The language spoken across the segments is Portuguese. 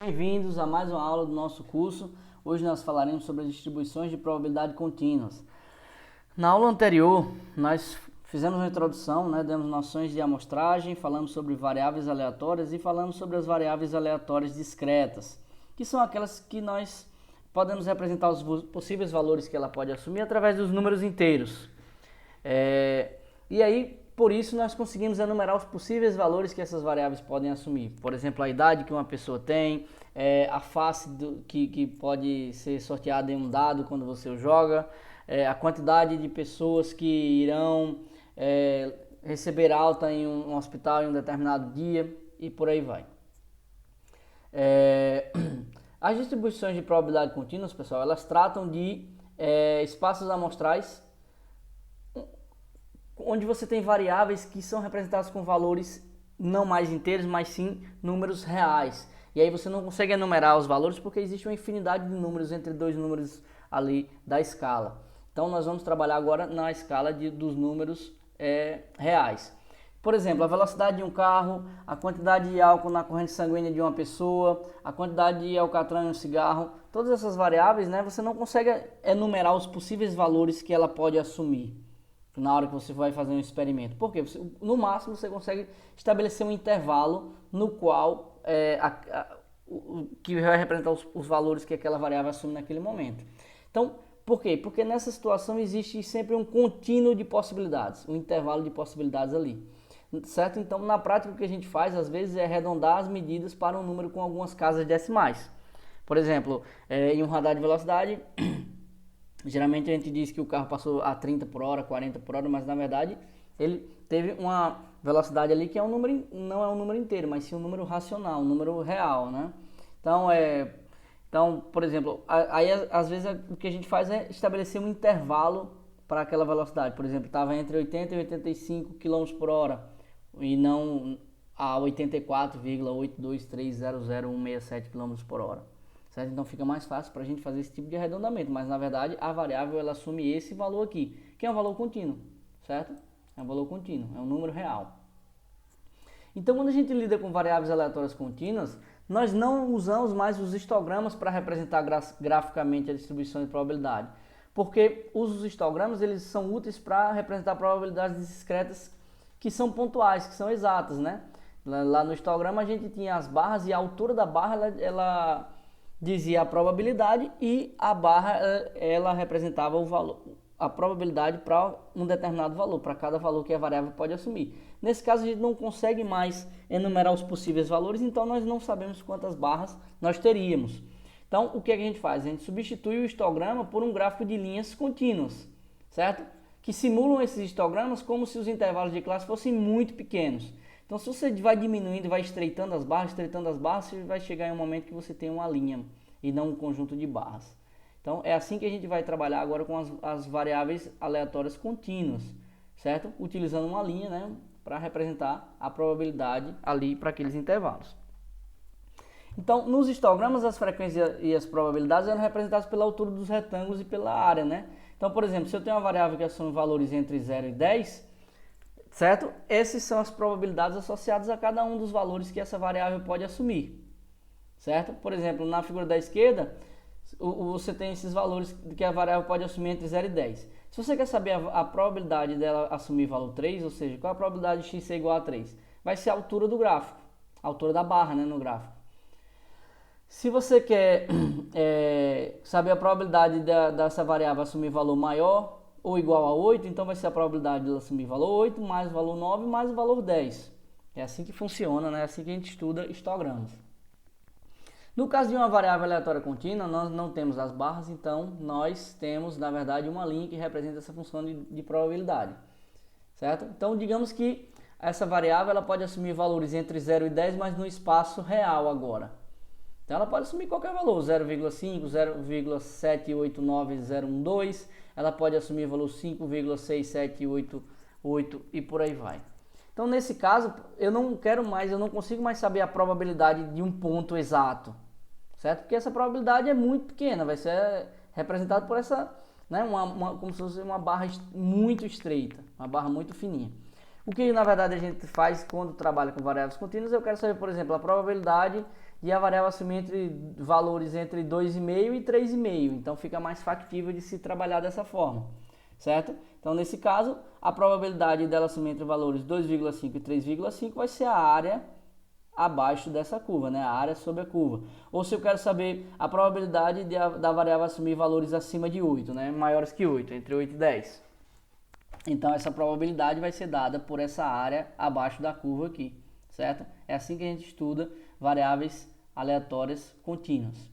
Bem-vindos a mais uma aula do nosso curso. Hoje nós falaremos sobre as distribuições de probabilidade contínuas. Na aula anterior, nós fizemos uma introdução, demos noções de amostragem, falamos sobre variáveis aleatórias e falamos sobre as variáveis aleatórias discretas, que são aquelas que nós podemos representar os possíveis valores que ela pode assumir através dos números inteiros. E aí, por isso, nós conseguimos enumerar os possíveis valores que essas variáveis podem assumir. Por exemplo, a idade que uma pessoa tem, a face que pode ser sorteada em um dado quando você o joga, a quantidade de pessoas que irão receber alta em um hospital em um determinado dia e por aí vai. As distribuições de probabilidade contínuas, pessoal, elas tratam de espaços amostrais onde você tem variáveis que são representadas com valores não mais inteiros, mas sim números reais. E aí você não consegue enumerar os valores porque existe uma infinidade de números entre dois números ali da escala. Então nós vamos trabalhar agora na escala dos números reais. Por exemplo, a velocidade de um carro, a quantidade de álcool na corrente sanguínea de uma pessoa, a quantidade de alcatrão em um cigarro, todas essas variáveis, você não consegue enumerar os possíveis valores que ela pode assumir na hora que você vai fazer um experimento. Por quê? No máximo você consegue estabelecer um intervalo no qual que vai representar os valores que aquela variável assume naquele momento. Então, por quê? Porque nessa situação existe sempre um contínuo de possibilidades, um intervalo de possibilidades ali. Certo? Então, na prática, o que a gente faz, às vezes, é arredondar as medidas para um número com algumas casas decimais. Por exemplo, em um radar de velocidade, geralmente a gente diz que o carro passou a 30 por hora, 40 por hora, mas na verdade ele teve uma velocidade ali que é um número, não é um número inteiro, mas sim um número racional, um número real, né? Então, por exemplo, aí às vezes o que a gente faz é estabelecer um intervalo para aquela velocidade. Por exemplo, estava entre 80 e 85 km por hora e não a 84,823000167 km por hora. Certo? Então fica mais fácil para a gente fazer esse tipo de arredondamento, mas na verdade a variável ela assume esse valor aqui, que é um valor contínuo, certo? É um valor contínuo, é um número real. Então quando a gente lida com variáveis aleatórias contínuas, nós não usamos mais os histogramas para representar graficamente a distribuição de probabilidade, porque os histogramas eles são úteis para representar probabilidades discretas que são pontuais, que são exatas, né? Lá no histograma a gente tinha as barras e a altura da barra ela dizia a probabilidade e a barra ela representava o valor, a probabilidade para um determinado valor, para cada valor que a variável pode assumir. Nesse caso a gente não consegue mais enumerar os possíveis valores, então nós não sabemos quantas barras nós teríamos. Então o que a gente faz? A gente substitui o histograma por um gráfico de linhas contínuas, certo? Que simulam esses histogramas como se os intervalos de classe fossem muito pequenos. Então, se você vai diminuindo, vai estreitando as barras, você vai chegar em um momento que você tem uma linha e não um conjunto de barras. Então, é assim que a gente vai trabalhar agora com as variáveis aleatórias contínuas, certo? Utilizando uma linha, para representar a probabilidade ali para aqueles intervalos. Então, nos histogramas, as frequências e as probabilidades eram representadas pela altura dos retângulos e pela área, né? Então, por exemplo, se eu tenho uma variável que assume valores entre 0 e 10, certo? Essas são as probabilidades associadas a cada um dos valores que essa variável pode assumir, certo? Por exemplo, na figura da esquerda, você tem esses valores que a variável pode assumir entre 0 e 10. Se você quer saber a probabilidade dela assumir valor 3, ou seja, qual a probabilidade de x ser igual a 3? Vai ser a altura do gráfico, a altura da barra, no gráfico. Se você quer saber a probabilidade dessa variável assumir valor maior ou igual a 8, então vai ser a probabilidade de assumir valor 8 mais o valor 9 mais o valor 10. É assim que funciona, É assim que a gente estuda histogramas. No caso de uma variável aleatória contínua, nós não temos as barras, então nós temos, na verdade, uma linha que representa essa função de probabilidade, certo? Então, digamos que essa variável ela pode assumir valores entre 0 e 10, mas no espaço real agora. Então ela pode assumir qualquer valor, 0,5, 0,789012, ela pode assumir valor 5,6788 e por aí vai. Então nesse caso, eu não consigo mais saber a probabilidade de um ponto exato, certo? Porque essa probabilidade é muito pequena, vai ser representada por essa, como se fosse uma barra muito estreita, uma barra muito fininha. O que na verdade a gente faz quando trabalha com variáveis contínuas, eu quero saber, por exemplo, a probabilidade e a variável assumir entre valores entre 2,5 e 3,5. Então fica mais factível de se trabalhar dessa forma, certo? Então nesse caso, a probabilidade dela assumir entre valores 2,5 e 3,5 vai ser a área abaixo dessa curva, né? A área sobre a curva. Ou se eu quero saber a probabilidade da variável assumir valores acima de 8, né? Maiores que 8, entre 8 e 10. Então essa probabilidade vai ser dada por essa área abaixo da curva aqui, certo? É assim que a gente estuda variáveis aleatórias contínuas.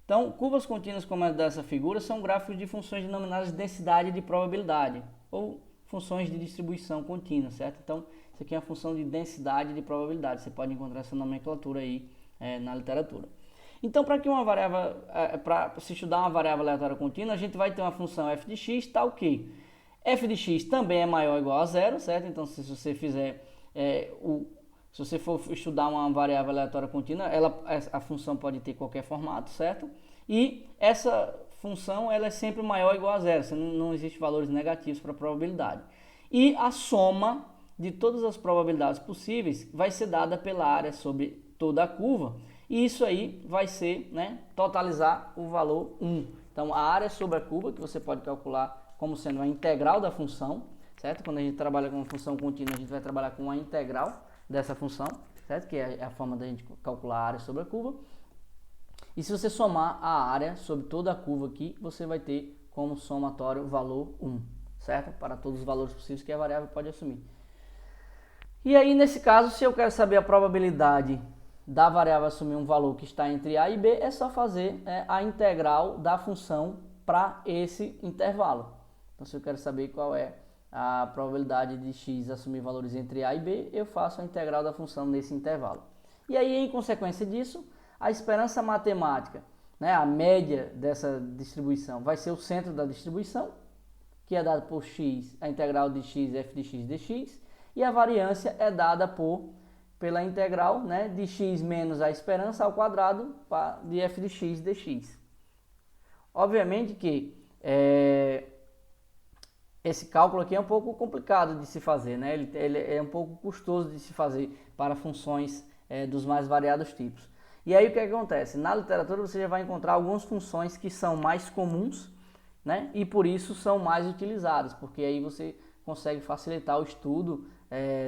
Então, curvas contínuas como a dessa figura são gráficos de funções denominadas de densidade de probabilidade, ou funções de distribuição contínua, certo? Então, isso aqui é uma função de densidade de probabilidade. Você pode encontrar essa nomenclatura aí na literatura. Então, para que uma variável, para se estudar uma variável aleatória contínua, a gente vai ter uma função f de x tal que f de x também é maior ou igual a zero, certo? Então, se você fizer se você for estudar uma variável aleatória contínua, a função pode ter qualquer formato, certo? E essa função ela é sempre maior ou igual a zero, não existe valores negativos para a probabilidade. E a soma de todas as probabilidades possíveis vai ser dada pela área sobre toda a curva, e isso aí vai ser, né, totalizar o valor 1. Então, a área sobre a curva, que você pode calcular como sendo a integral da função, certo? Quando a gente trabalha com uma função contínua, a gente vai trabalhar com a integral dessa função, certo? Que é a forma da gente calcular a área sobre a curva. E se você somar a área sobre toda a curva aqui, você vai ter como somatório o valor 1, certo? Para todos os valores possíveis que a variável pode assumir. E aí, nesse caso, se eu quero saber a probabilidade da variável assumir um valor que está entre A e B, é só fazer a integral da função para esse intervalo. Então, se eu quero saber qual é a probabilidade de x assumir valores entre A e B, eu faço a integral da função nesse intervalo. E aí, em consequência disso, a esperança matemática, né, a média dessa distribuição, vai ser o centro da distribuição, que é dado por x, a integral de x, f de x dx, e a variância é dada pela integral, né, de x menos a esperança ao quadrado de f de x dx. Obviamente que esse cálculo aqui é um pouco complicado de se fazer, né? Ele é um pouco custoso de se fazer para funções dos mais variados tipos. E aí o que acontece? Na literatura você já vai encontrar algumas funções que são mais comuns, né? E por isso são mais utilizadas, porque aí você consegue facilitar o estudo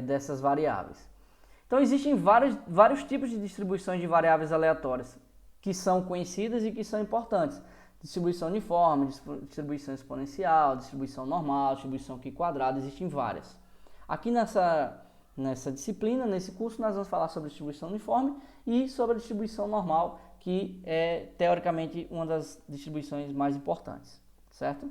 dessas variáveis. Então existem vários tipos de distribuições de variáveis aleatórias que são conhecidas e que são importantes. Distribuição uniforme, distribuição exponencial, distribuição normal, distribuição quadrada, existem várias. Aqui nessa disciplina, nesse curso, nós vamos falar sobre distribuição uniforme e sobre a distribuição normal, que é teoricamente uma das distribuições mais importantes, certo?